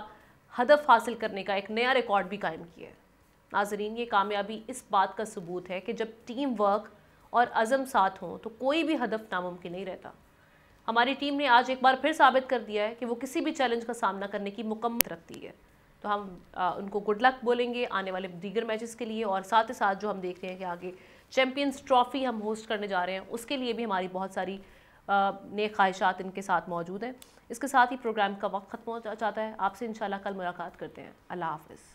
हदफ हासिल करने का एक नया रिकॉर्ड भी कायम किया है। नाजरीन, ये कामयाबी इस बात का सबूत है कि जब टीम वर्क और अज़म साथ हों तो कोई भी हदफ नामुमकिन नहीं रहता। हमारी टीम ने आज एक बार फिर साबित कर दिया है कि वो किसी भी चैलेंज का सामना करने की मुकम्मल रखती है। तो हम उनको गुड लक बोलेंगे आने वाले दीगर मैचेस के लिए, और साथ ही साथ जो हम देख रहे हैं कि आगे चैम्पियंस ट्रॉफी हम होस्ट करने जा रहे हैं उसके लिए भी हमारी बहुत सारी नेक ख्वाहिशात इनके साथ मौजूद हैं। इसके साथ ही प्रोग्राम का वक्त ख़त्म हो जाता है। आपसे इंशाल्लाह कल मुलाकात करते हैं। अल्लाह हाफ़िज़।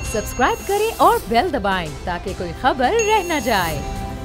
सब्सक्राइब करें और बेल दबाएं ताकि कोई खबर रह न जाए।